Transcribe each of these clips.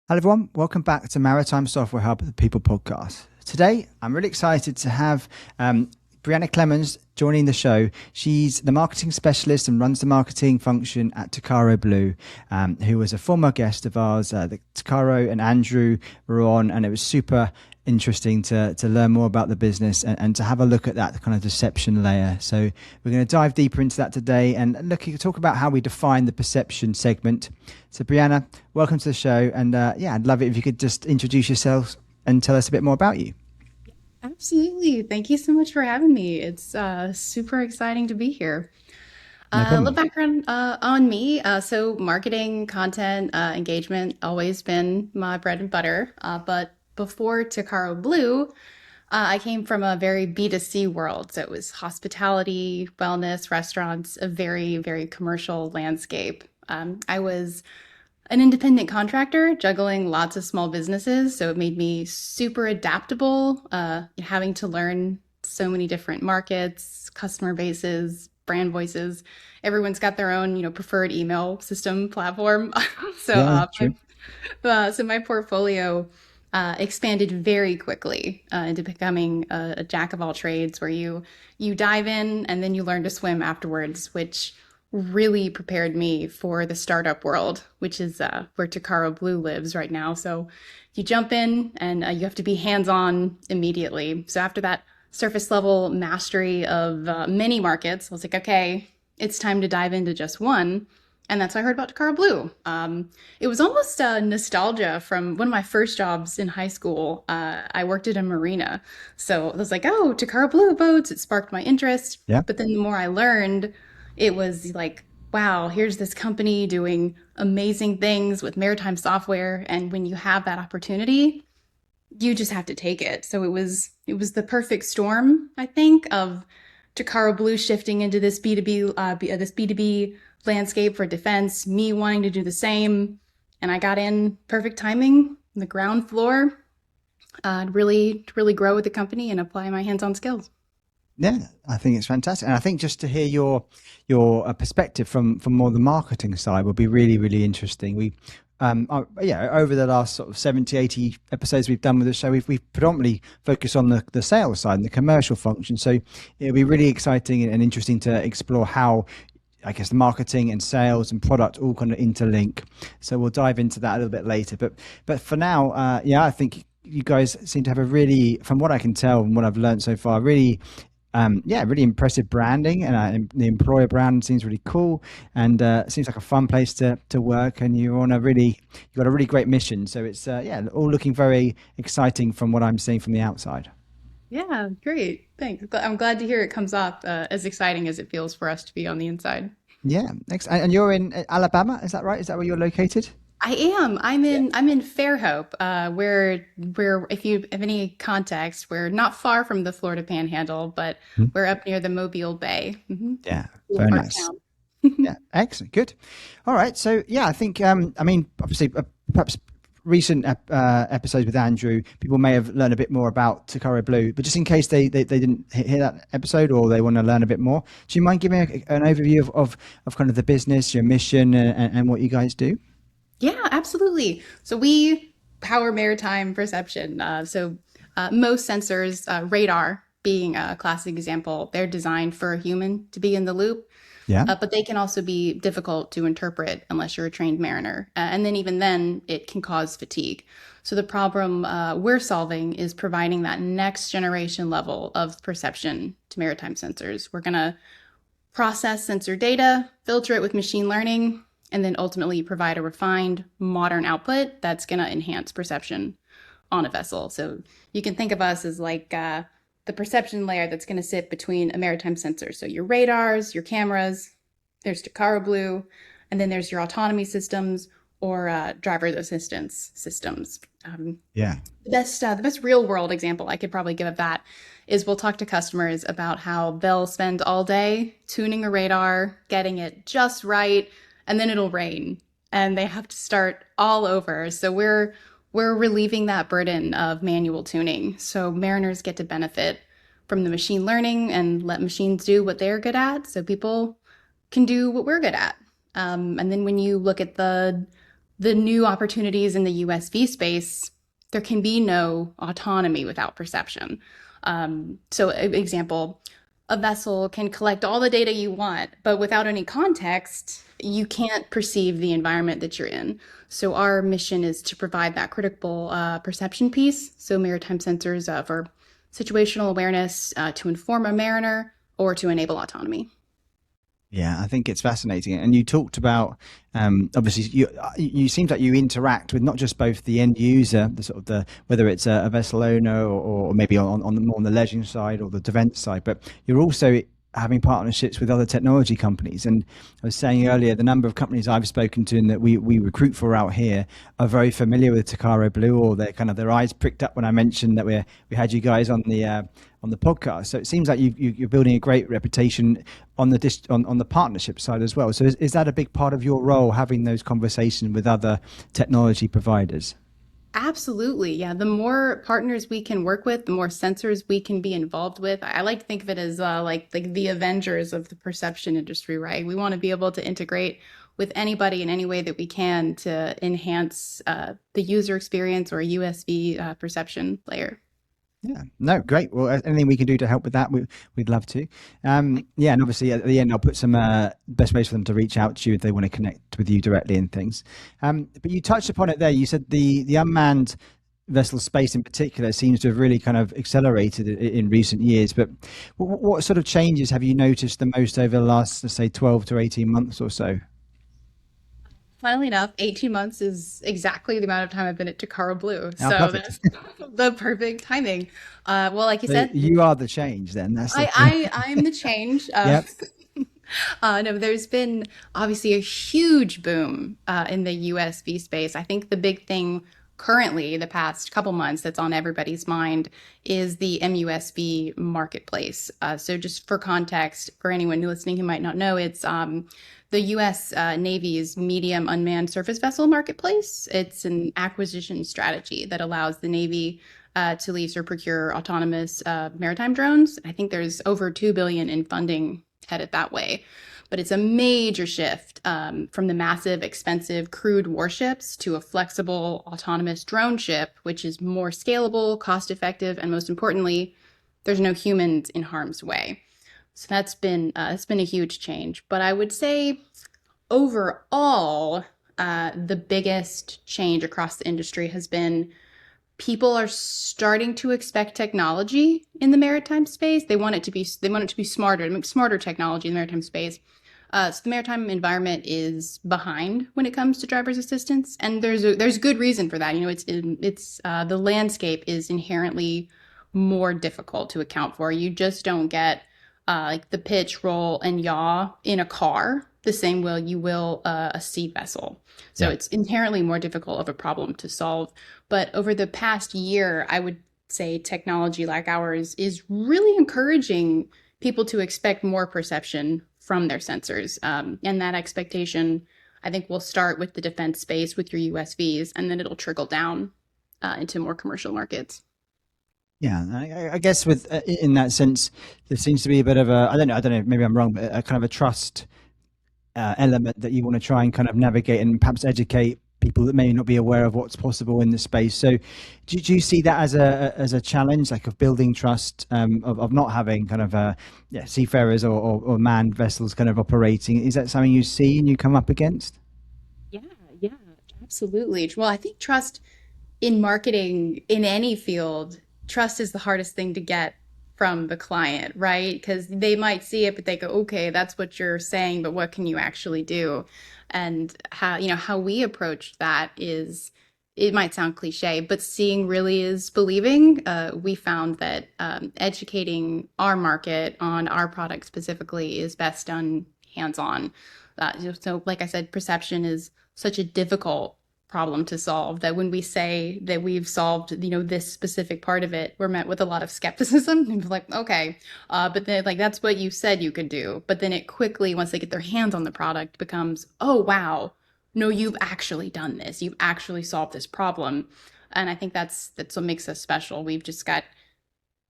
Hello, everyone. Welcome back to Maritime Software Hub, the People Podcast. Today, I'm really excited to have Breanna Clemmons joining the show. She's the marketing specialist and runs the marketing function at Tocaro Blue, who was a former guest of ours. The Tocaro and Andrew were on, and it was super interesting to learn more about the business and to have a look at that kind of deception layer. So we're going to dive deeper into that today and talk about how we define the perception segment. So Breanna, welcome to the show. And I'd love it if you could just introduce yourself and tell us a bit more about you. Absolutely. Thank you so much for having me. It's super exciting to be here. No A little problem. background on me. So marketing, content, engagement, always been my bread and butter. But before Tocaro Blue, I came from a very B2C world. So it was hospitality, wellness, restaurants, a very, very commercial landscape. I was an independent contractor juggling lots of small businesses. So it made me super adaptable, having to learn so many different markets, customer bases, brand voices. Everyone's got their own, preferred email system platform. so, Yeah, uh, true. my, so my portfolio expanded very quickly into becoming a jack of all trades, where you dive in and then you learn to swim afterwards, which really prepared me for the startup world, which is where Tocaro Blue lives right now. So you jump in and you have to be hands-on immediately. So after that surface level mastery of many markets, I was like, okay, it's time to dive into just one. And that's how I heard about Tocaro Blue. It was almost nostalgia from one of my first jobs in high school. I worked at a marina. So I was like, oh, Tocaro Blue boats. It sparked my interest. Yeah. But then the more I learned, it was like, wow, here's this company doing amazing things with maritime software. And when you have that opportunity, you just have to take it. So it was the perfect storm, I think, of Tocaro Blue shifting into this B2B landscape for defense, me wanting to do the same. And I got in perfect timing, the ground floor, to really grow with the company and apply my hands-on skills. Yeah, I think it's fantastic. And I think just to hear your perspective from more the marketing side would be really, really interesting. Over the last sort of 70, 80 episodes we've done with the show, we've predominantly focused on the sales side and the commercial function. So it'll be really exciting and interesting to explore how, I guess, the marketing and sales and product all kind of interlink. So we'll dive into that a little bit later. But for now, I think you guys seem to have a really, from what I can tell and what I've learned so far, really impressive branding, and the employer brand seems really cool, and seems like a fun place to work. And you've got a really great mission. So it's all looking very exciting from what I'm seeing from the outside. Yeah, great. Thanks. I'm glad to hear it comes off as exciting as it feels for us to be on the inside. Yeah, next, and you're in Alabama, is that right? Is that where you're located? I am. I'm Yeah. in Fairhope, where if you have any context, we're not far from the Florida Panhandle, but Mhm. we're up near the Mobile Bay. Yeah, Little very part of nice. town. Yeah, excellent, good. All right, so yeah, I think obviously, perhaps recent episodes with Andrew, people may have learned a bit more about Takara Blue, but just in case they didn't hear that episode or they want to learn a bit more, do you mind giving an overview of kind of the business, your mission, and what you guys do? Yeah, absolutely. So we power maritime perception. Most sensors, radar being a classic example, they're designed for a human to be in the loop. Yeah. But they can also be difficult to interpret unless you're a trained mariner. And then, even then, it can cause fatigue. So, the problem we're solving is providing that next generation level of perception to maritime sensors. We're going to process sensor data, filter it with machine learning, and then ultimately provide a refined, modern output that's going to enhance perception on a vessel. So, you can think of us as like the perception layer that's going to sit between a maritime sensor. So your radars, your cameras, there's Tocaro Blue, and then there's your autonomy systems or driver assistance systems. Yeah. The best real world example I could probably give of that is we'll talk to customers about how they'll spend all day tuning a radar, getting it just right, and then it'll rain, and they have to start all over. So we're relieving that burden of manual tuning. So mariners get to benefit from the machine learning and let machines do what they're good at, so people can do what we're good at. And then when you look at the new opportunities in the USV space, there can be no autonomy without perception. So, example, a vessel can collect all the data you want, but without any context, you can't perceive the environment that you're in. So, our mission is to provide that critical perception piece. So, maritime sensors for situational awareness to inform a mariner or to enable autonomy. Yeah, I think it's fascinating. And you talked about obviously you seems like you interact with not just both the end user, the sort of the whether it's a vessel owner or maybe on the more on the leisure side or the defence side, but you're also having partnerships with other technology companies. And I was saying earlier, the number of companies I've spoken to and that we recruit for out here are very familiar with Tocaro Blue, or they're kind of their eyes pricked up when I mentioned that we had you guys on the podcast. So it seems like you're building a great reputation on the partnership side as well. So is that a big part of your role, having those conversations with other technology providers? Absolutely. Yeah. The more partners we can work with, the more sensors we can be involved with. I like to think of it as like the Avengers of the perception industry, right? We want to be able to integrate with anybody in any way that we can to enhance the user experience or a USB perception layer. Yeah, no, great. Well, anything we can do to help with that, we'd love to. Yeah, and obviously at the end, I'll put some best ways for them to reach out to you if they want to connect with you directly and things. But you touched upon it there. You said the unmanned vessel space in particular seems to have really kind of accelerated in recent years. But what sort of changes have you noticed the most over the last, let's say, 12 to 18 months or so? Funnily enough, 18 months is exactly the amount of time I've been at Tocaro Blue. Oh, So perfect. that's the perfect timing. Well, like you So said, you are the change then. That's the thing. I'm the change. Yep. No, there's been obviously a huge boom in the USV space. I think the big thing currently, the past couple months, that's on everybody's mind is the MUSV marketplace. So, just for context, for anyone listening who might not know, it's the U.S. Navy's medium unmanned surface vessel marketplace. It's an acquisition strategy that allows the Navy to lease or procure autonomous maritime drones. I think there's over 2 billion in funding headed that way. But it's a major shift from the massive, expensive crewed warships to a flexible, autonomous drone ship, which is more scalable, cost effective, and most importantly, there's no humans in harm's way. So that's been a huge change. But I would say overall, the biggest change across the industry has been people are starting to expect technology in the maritime space. They want it to be smarter, smarter technology in the maritime space. So the maritime environment is behind when it comes to driver's assistance, and there's good reason for that. You know, it's the landscape is inherently more difficult to account for. You just don't get like the pitch, roll, and yaw in a car the same way you will a sea vessel. So Yeah. it's inherently more difficult of a problem to solve. But over the past year, I would say technology like ours is really encouraging people to expect more perception from their sensors. And that expectation, I think, will start with the defense space with your USVs, and then it'll trickle down into more commercial markets. Yeah, I guess with in that sense, there seems to be a bit of a I don't know, maybe I'm wrong, but a kind of a trust element that you want to try and kind of navigate and perhaps educate people that may not be aware of what's possible in the space. So, do you see that as a challenge, like of building trust, of not having kind of yeah, seafarers or manned vessels kind of operating? Is that something you see and you come up against? Yeah, yeah, absolutely. Well, I think trust in marketing in any field, trust is the hardest thing to get from the client, right? Because they might see it, but they go, okay, that's what you're saying, but what can you actually do? And how, you know, how we approach that is, it might sound cliche, but seeing really is believing. We found that educating our market on our product specifically is best done hands-on. So, like I said, perception is such a difficult problem to solve that when we say that we've solved, you know, this specific part of it, we're met with a lot of skepticism and like, okay, but then like that's what you said you could do. But then it quickly, once they get their hands on the product, becomes, oh wow, no, you've actually done this. You've actually solved this problem. And I think that's what makes us special. We've just got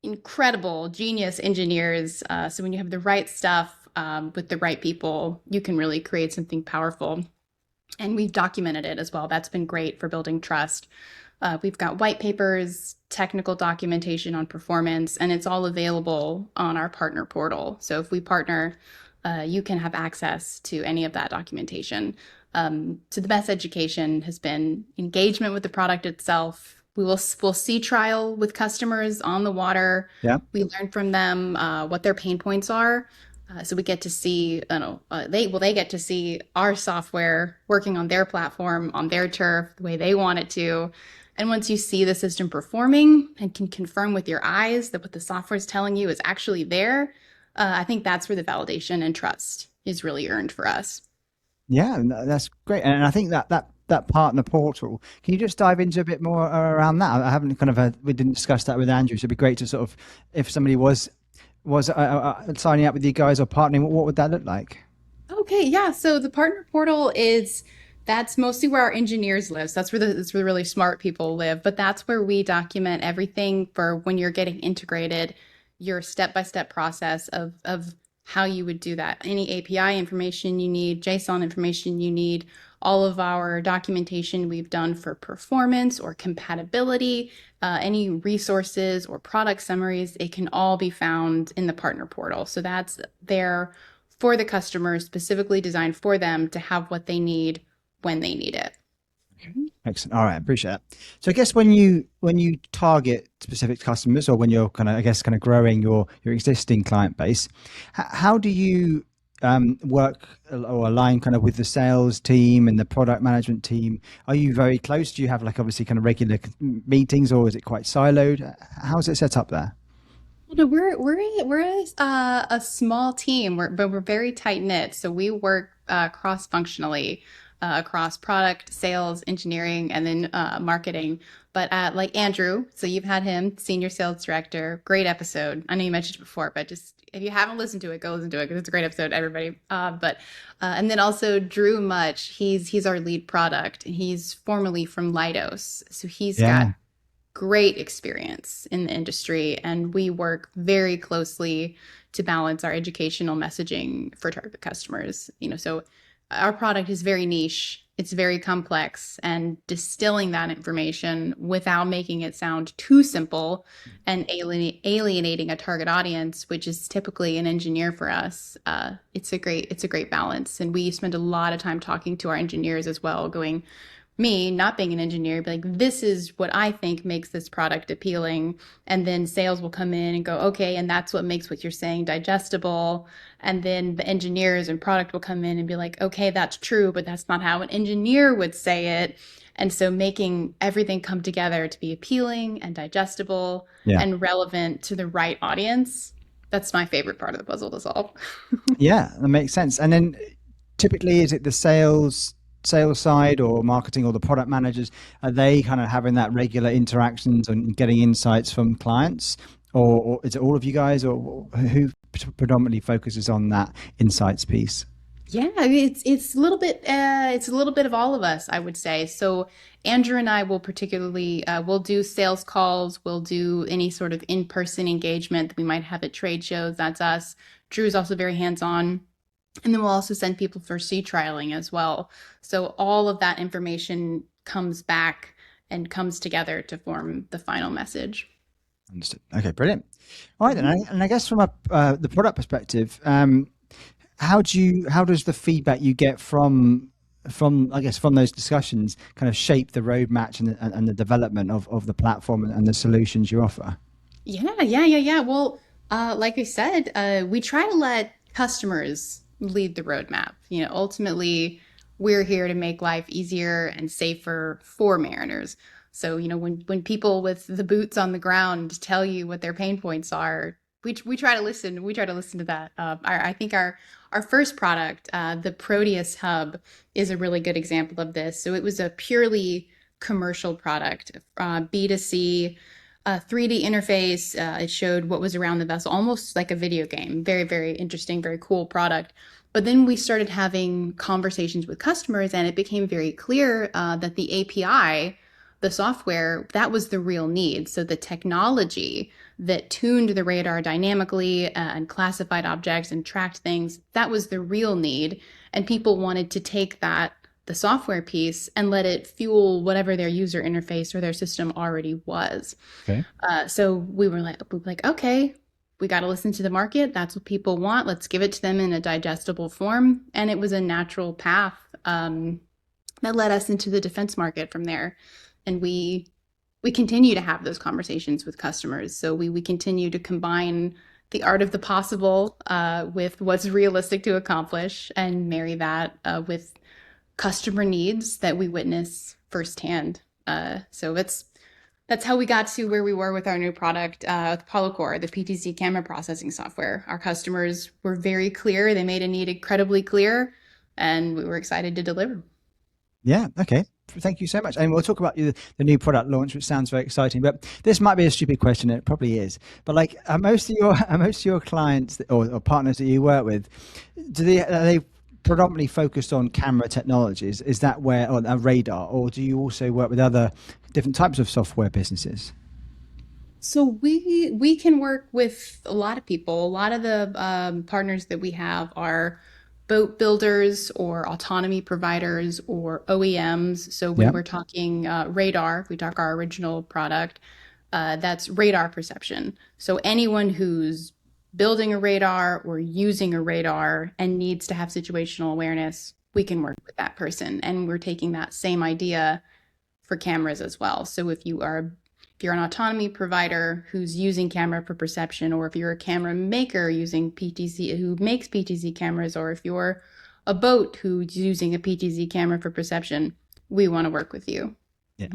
incredible genius engineers. So when you have the right stuff with the right people, you can really create something powerful. and we've documented it as well. That's been great for building trust. We've got white papers, technical documentation on performance, and it's all available on our partner portal. So if we partner, you can have access to any of that documentation. So the best education has been engagement with the product itself. We'll see trial with customers on the water. Yeah. We learn from them what their pain points are. So we get to see, they get to see our software working on their platform, on their turf, the way they want it to. And once you see the system performing and can confirm with your eyes that what the software is telling you is actually there, I think that's where the validation and trust is really earned for us. Yeah, that's great. And I think that partner portal, can you just dive into a bit more around that? I haven't kind of we didn't discuss that with Andrew, so it'd be great to sort of, if somebody was signing up with you guys or partnering, what would that look like? Okay, yeah. So the partner portal is that's mostly where our engineers live. So that's where the really smart people live. But that's where we document everything for when you're getting integrated, your step-by-step process of how you would do that. Any API information you need, JSON information you need, all of our documentation we've done for performance or compatibility, any resources or product summaries, it can all be found in the partner portal. So that's there for the customer, specifically designed for them to have what they need when they need it. Excellent. All right, appreciate that. So I guess when you target specific customers, or when you're kind of, I guess, kind of growing your existing client base, how do you work or align kind of with the sales team and the product management team? Are you very close? Do you have like obviously kind of regular meetings, or is it quite siloed? How's it set up there? Well, no, we're a small team, but we're very tight knit. So we work cross functionally across product, sales, engineering, and then marketing. But like Andrew, so you've had him, senior sales director. Great episode. I know you mentioned it before, but just if you haven't listened to it, go listen to it because it's a great episode, everybody. But and then also Drew Much. He's our lead product, and he's formerly from Leidos, so he's got Yeah. great experience in the industry, and we work very closely to balance our educational messaging for target customers. So our product is very niche, it's very complex, and distilling that information without making it sound too simple and alienating a target audience, which is typically an engineer for us. It's a great balance, and we spend a lot of time talking to our engineers as well, going, me not being an engineer, be like, this is what I think makes this product appealing. And then sales will come in and go, okay, and that's what makes what you're saying digestible. And then the engineers and product will come in and be like, okay, that's true, but that's not how an engineer would say it. And so making everything come together to be appealing and digestible Yeah. and relevant to the right audience. That's my favorite part of the puzzle to solve. Yeah, that makes sense. And then typically, is it the sales side or marketing or the product managers? Are they kind of having that regular interactions and getting insights from clients, or is it all of you guys, or who predominantly focuses on that insights piece? Yeah, I mean, it's a little bit of all of us, I would say. So Andrew and I will particularly we'll do sales calls, we'll do any sort of in-person engagement that we might have at trade shows. That's us. Drew's also very hands-on. And then we'll also send people for sea trialing as well. So all of that information comes back and comes together to form the final message. Understood. Okay, brilliant. All right then, Mhm. and I guess from the product perspective, how does the feedback you get from I guess from those discussions kind of shape the roadmap and the development of the platform and the solutions you offer? Yeah, yeah, yeah, yeah. Well, like I said, we try to let customers lead the roadmap. Ultimately, we're here to make life easier and safer for mariners. So, when people with the boots on the ground tell you what their pain points are, we try to listen. We try to listen to that. I think our first product, the Proteus Hub, is a really good example of this. So it was a purely commercial product, B2C, 3D interface. It showed what was around the vessel, almost like a video game. Very, very interesting, very cool product. But then we started having conversations with customers, and it became very clear that the API, the software, that was the real need. So the technology that tuned the radar dynamically and classified objects and tracked things, that was the real need. And people wanted to take the software piece and let it fuel whatever their user interface or their system already was. Okay. So we were like, okay, we got to listen to the market. That's what people want. Let's give it to them in a digestible form. And it was a natural path that led us into the defense market from there. And we continue to have those conversations with customers. So we continue to combine the art of the possible with what's realistic to accomplish and marry that with customer needs that we witness firsthand. So that's how we got to where we were with our new product, with Apollo Core, the PTZ camera processing software. Our customers were very clear. They made a need incredibly clear, and we were excited to deliver. Yeah. Okay. Thank you so much. And we'll talk about the new product launch, which sounds very exciting. But this might be a stupid question. It probably is. But like, are most of your clients or partners that you work with, are they predominantly focused on camera technologies? Is that where, or a radar, or do you also work with other different types of software businesses? So we can work with a lot of people. A lot of the partners that we have are boat builders or autonomy providers or OEMs. So when Yeah. we're talking radar, we talk our original product, that's radar perception. So anyone who's building a radar or using a radar and needs to have situational awareness, we can work with that person. And we're taking that same idea for cameras as well. So if you're an autonomy provider who's using camera for perception, or if you're a camera maker using PTZ who makes PTZ cameras, or if you're a boat who's using a PTZ camera for perception, we want to work with you. Yeah.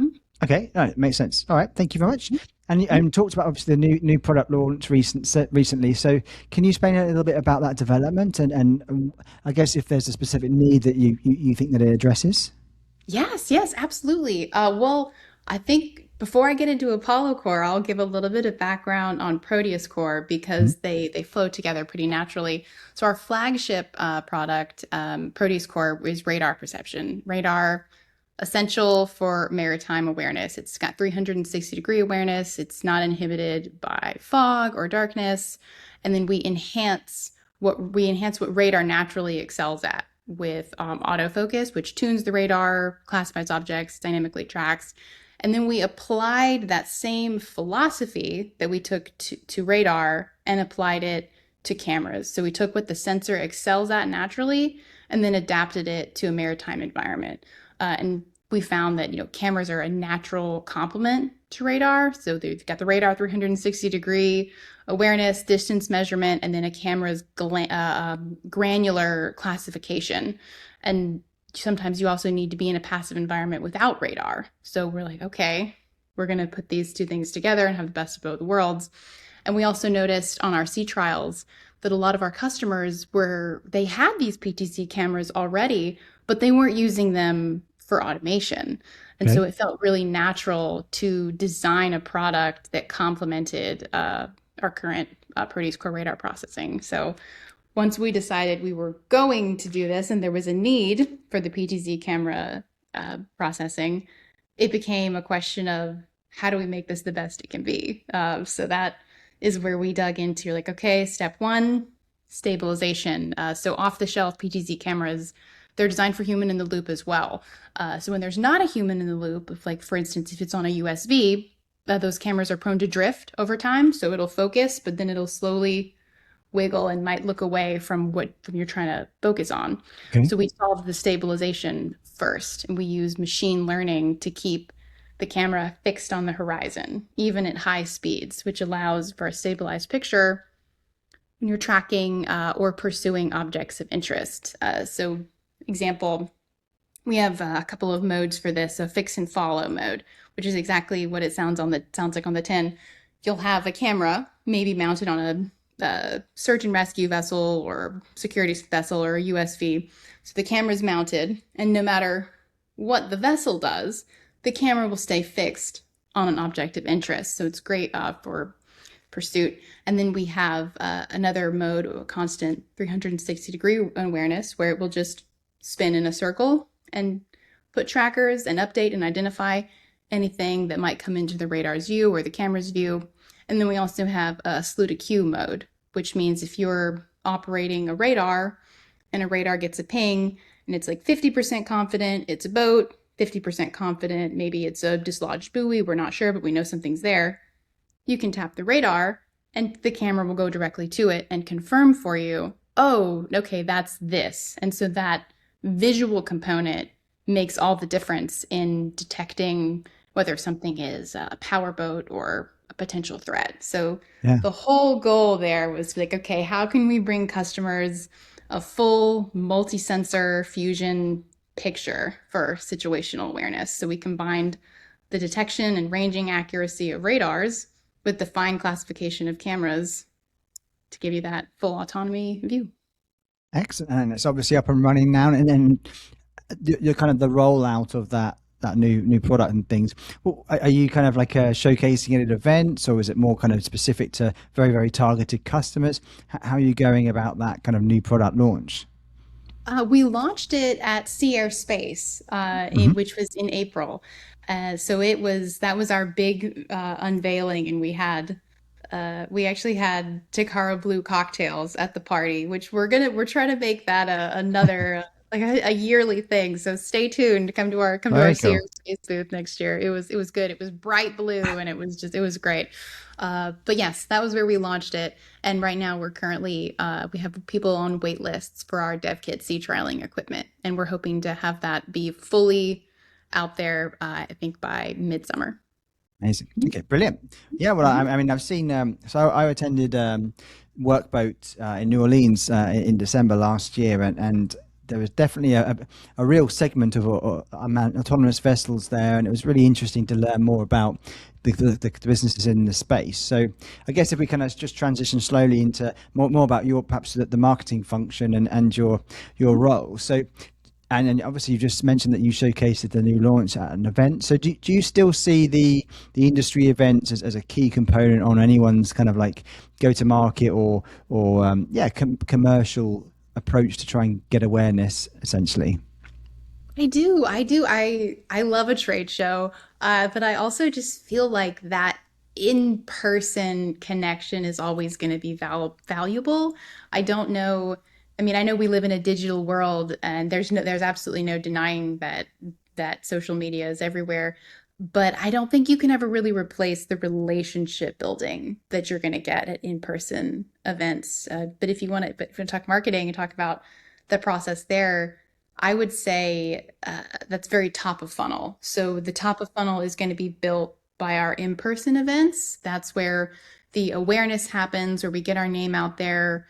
Okay. All right. Makes sense. All right. Thank you very much. And you talked about obviously the new product launch recently. So can you explain a little bit about that development and I guess if there's a specific need that you think that it addresses? Yes, absolutely. Well, I think before I get into Apollo Core, I'll give a little bit of background on Proteus Core because they flow together pretty naturally. So our flagship product, Proteus Core, is radar perception. Radar, essential for maritime awareness. It's got 360-degree awareness. It's not inhibited by fog or darkness. And then we enhance what radar naturally excels at with autofocus, which tunes the radar, classifies objects, dynamically tracks. And then we applied that same philosophy that we took to radar and applied it to cameras. So we took what the sensor excels at naturally and then adapted it to a maritime environment. And we found that cameras are a natural complement to radar. So they've got the radar 360-degree awareness, distance measurement, and then a camera's granular classification. And sometimes you also need to be in a passive environment without radar. So we're like, okay, we're going to put these two things together and have the best of both worlds. And we also noticed on our sea trials that a lot of our customers they had these PTZ cameras already, but they weren't using them for automation. And so it felt really natural to design a product that complemented our current Proteus Core radar processing. So once we decided we were going to do this and there was a need for the PTZ camera processing, it became a question of how do we make this the best it can be? So that is where we dug into like, okay, step one, stabilization. So off-the-shelf PTZ cameras, they're designed for human in the loop as well. So when there's not a human in the loop, for instance, if it's on a USV, those cameras are prone to drift over time. So it'll focus, but then it'll slowly wiggle and might look away from what you're trying to focus on. Okay. So we solved the stabilization first, and we used machine learning to keep the camera fixed on the horizon, even at high speeds, which allows for a stabilized picture when you're tracking or pursuing objects of interest. So example, we have a couple of modes for this. So fix and follow mode, which is exactly what it sounds like on the tin. You'll have a camera maybe mounted on a search and rescue vessel or security vessel or a USV. So the camera's mounted, and no matter what the vessel does, the camera will stay fixed on an object of interest. So it's great for pursuit. And then we have another mode, a constant 360-degree awareness, where it will just spin in a circle and put trackers and update and identify anything that might come into the radar's view or the camera's view. And then we also have a slew to queue mode, which means if you're operating a radar and a radar gets a ping and it's like 50% confident it's a boat, 50% confident maybe it's a dislodged buoy, we're not sure, but we know something's there. You can tap the radar and the camera will go directly to it and confirm for you, oh, okay, that's this. And so that visual component makes all the difference in detecting whether something is a powerboat or a potential threat. So Yeah. the whole goal there was like, okay, how can we bring customers a full multi-sensor fusion picture for situational awareness? So we combined the detection and ranging accuracy of radars with the fine classification of cameras to give you that full autonomy view. Excellent. And it's obviously up and running now. And then the kind of the rollout of that new product and things. Well, are you kind of like showcasing it at events, or is it more kind of specific to very, very targeted customers? How are you going about that kind of new product launch? We launched it at Sea Air Space, Hmm. which was in April. So it was that was our big unveiling, and we actually had Tocaro Blue cocktails at the party, which we're trying to make that another like a yearly thing. So stay tuned. Come to our Very Sea Air cool. Space booth next year. It was good. It was bright blue, and it was great. But yes, that was where we launched it. And right now we're currently we have people on wait lists for our dev kit sea trialing equipment, and we're hoping to have that be fully out there. I think by midsummer. Amazing. Okay, brilliant. Yeah, well, Mhm. I mean, I've seen. So I attended Workboat in New Orleans in December last year, and there was definitely a real segment of autonomous vessels there, and it was really interesting to learn more about the businesses in the space. So I guess if we kind of just transition slowly into more about your perhaps the marketing function and your role. So and then obviously you just mentioned that you showcased the new launch at an event. So do you still see the industry events as a key component on anyone's kind of like go to market or yeah commercial approach to try and get awareness essentially? I do. I do. I love a trade show, but I also just feel like that in-person connection is always going to be valuable. I don't know. I mean, I know we live in a digital world, and there's absolutely no denying that social media is everywhere. But I don't think you can ever really replace the relationship building that you're going to get at in-person events. But if you want to talk marketing and talk about the process there, I would say that's very top of funnel. So the top of funnel is going to be built by our in-person events. That's where the awareness happens, where we get our name out there.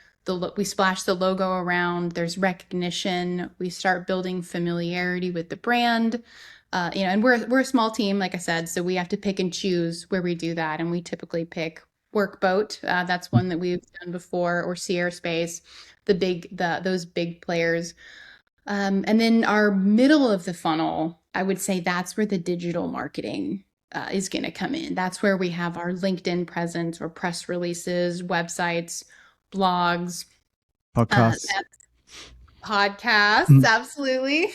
We splash the logo around. There's recognition. We start building familiarity with the brand. And we're a small team, like I said, so we have to pick and choose where we do that. And we typically pick Workboat. That's one that we've done before, or Sierra Space, those big players. And then our middle of the funnel, I would say that's where the digital marketing is going to come in. That's where we have our LinkedIn presence or press releases, websites, blogs, Podcasts. podcasts. Mhm. Absolutely.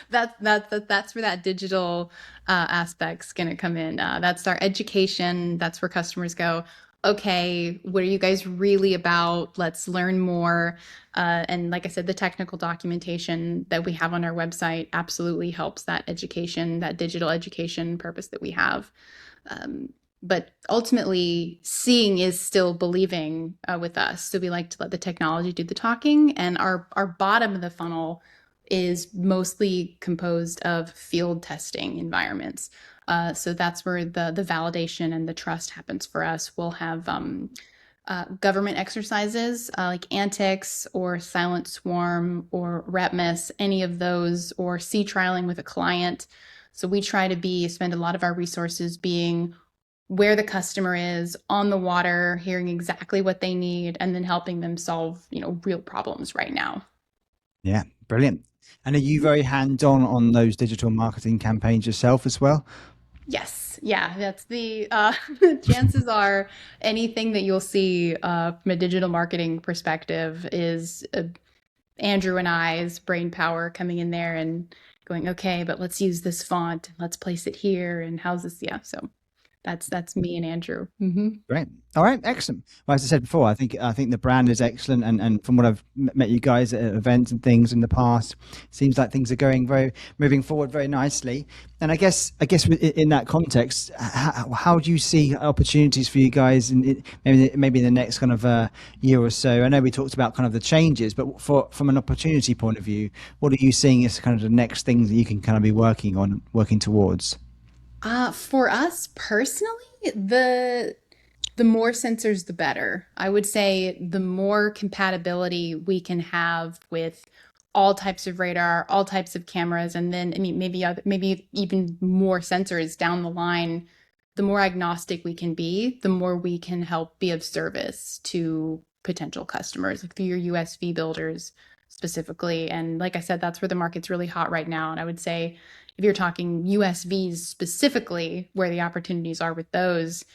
That's where that digital aspect's going to come in. That's our education. That's where customers go, okay, what are you guys really about? Let's learn more. And like I said, the technical documentation that we have on our website absolutely helps that education, that digital education purpose that we have. Um, but ultimately, seeing is still believing with us. So we like to let the technology do the talking, and our bottom of the funnel is mostly composed of field testing environments. So that's where the validation and the trust happens for us. We'll have government exercises like Antix or Silent Swarm or REPMIS, any of those, or sea trialing with a client. So we try to spend a lot of our resources being where the customer is on the water, hearing exactly what they need, and then helping them solve, real problems right now. Yeah, brilliant. And are you very hands on those digital marketing campaigns yourself as well? Yes, yeah, that's the chances are anything that you'll see from a digital marketing perspective is Andrew and I's brain power coming in there and going, okay, but let's use this font and let's place it here and how's this? Yeah, so That's me and Andrew. Great. All right. Excellent. Well, as I said before, I think the brand is excellent, and from what I've met you guys at events and things in the past, it seems like things are going moving forward very nicely. And I guess in that context, how do you see opportunities for you guys maybe in the next kind of year or so? I know we talked about kind of the changes, but from an opportunity point of view, what are you seeing as kind of the next things that you can kind of be working towards? For us personally, the more sensors, the better. I would say the more compatibility we can have with all types of radar, all types of cameras, and then I mean maybe even more sensors down the line. The more agnostic we can be, the more we can help be of service to potential customers, like through your USV builders specifically. And like I said, that's where the market's really hot right now. And I would say if you're talking USVs specifically, where the opportunities are with those,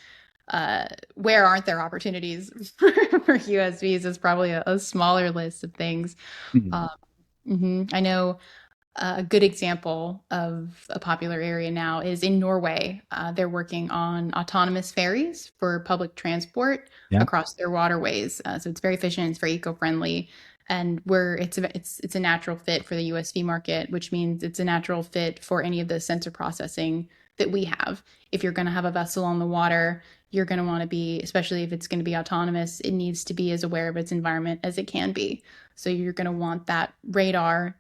where aren't there opportunities for USVs is probably a smaller list of things. Mhm. Um, I know a good example of a popular area now is in Norway. They're working on autonomous ferries for public transport Yeah. across their waterways. So it's very efficient, it's very eco-friendly, and where it's a natural fit for the USV market, which means it's a natural fit for any of the sensor processing that we have. If you're going to have a vessel on the water, you're going to want to be, especially if it's going to be autonomous, it needs to be as aware of its environment as it can be. So you're going to want that radar,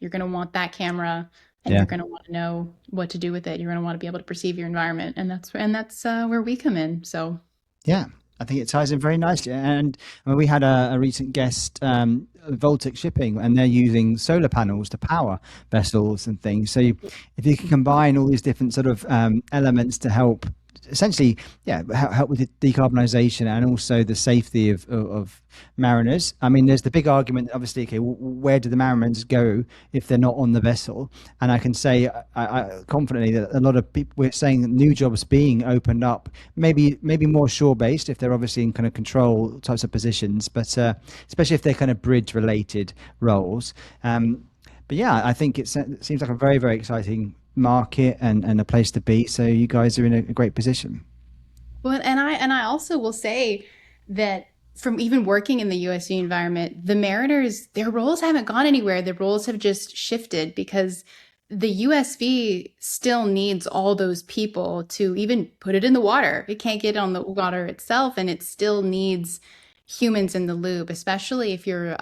you're going to want that camera, and Yeah. you're going to want to know what to do with it. You're going to want to be able to perceive your environment, and that's where we come in. So Yeah, I think it ties in very nicely. And I mean, we had a recent guest, Voltic Shipping, and they're using solar panels to power vessels and things. So if you can combine all these different sort of elements to help, essentially, yeah, help with the decarbonisation and also the safety of mariners. I mean, there's the big argument, obviously, okay, where do the mariners go if they're not on the vessel? And I can say confidently that a lot of people, we're saying that new jobs being opened up, maybe more shore based if they're obviously in kind of control types of positions, but especially if they're kind of bridge related roles. But yeah, I think it seems like a very, very exciting market and a place to be. So you guys are in a great position. well, and I also will say that from even working in the USC environment, the Mariners, their roles haven't gone anywhere. Their roles have just shifted because the USV still needs all those people to even put it in the water. It can't get on the water itself, and it still needs humans in the loop, especially if you're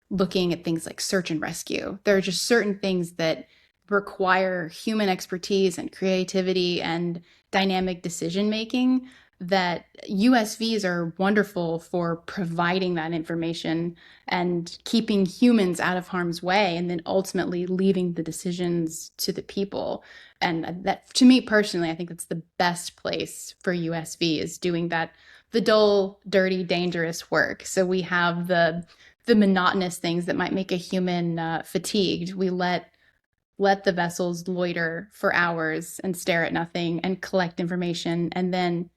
looking at things like search and rescue. There are just certain things that require human expertise and creativity and dynamic decision making that USVs are wonderful for providing that information and keeping humans out of harm's way and then ultimately leaving the decisions to the people. And that, to me personally, I think that's the best place for USV is doing that, the dull, dirty, dangerous work. So we have the monotonous things that might make a human fatigued. We let the vessels loiter for hours and stare at nothing and collect information and then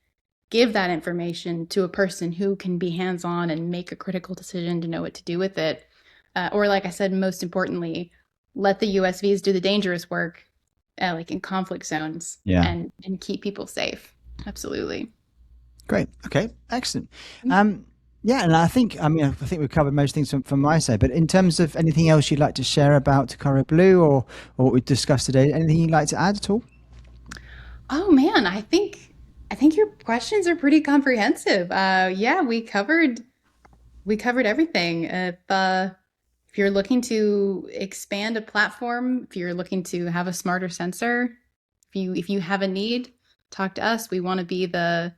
give that information to a person who can be hands-on and make a critical decision to know what to do with it. Or like I said, most importantly, let the USVs do the dangerous work, like in conflict zones, Yeah. and keep people safe. Absolutely. Great. Okay. Excellent. Yeah, and I think we've covered most things from my side. But in terms of anything else you'd like to share about Tocaro Blue or what we discussed today, anything you'd like to add at all? Oh man, I think your questions are pretty comprehensive. Yeah, we covered everything. If you're looking to expand a platform, if you're looking to have a smarter sensor, if you have a need, talk to us. We want to be the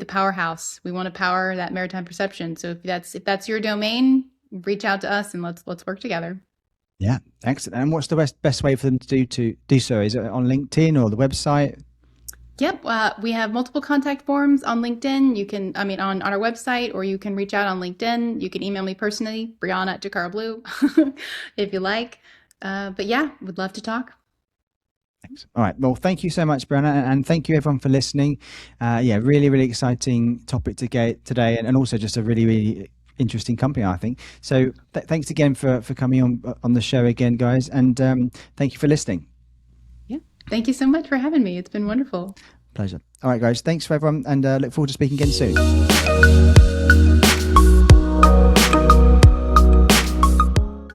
powerhouse. We want to power that maritime perception. So if that's your domain, reach out to us and let's work together. Yeah, excellent. And what's the best way for them to do so? Is it on LinkedIn or the website? Yep, we have multiple contact forms on LinkedIn. You can, I mean, on our website, or you can reach out on LinkedIn. You can email me personally, Breanna at Tocaro Blue, if you like. But yeah, would love to talk. Thanks. All right. Well, thank you so much, Brenna, and thank you everyone for listening. Yeah, really, really exciting topic to get today, and also just a really, really interesting company, I think. So thanks again for coming on the show again, guys, and thank you for listening. Yeah, thank you so much for having me. It's been wonderful. Pleasure. All right, guys. Thanks for everyone, and look forward to speaking again soon.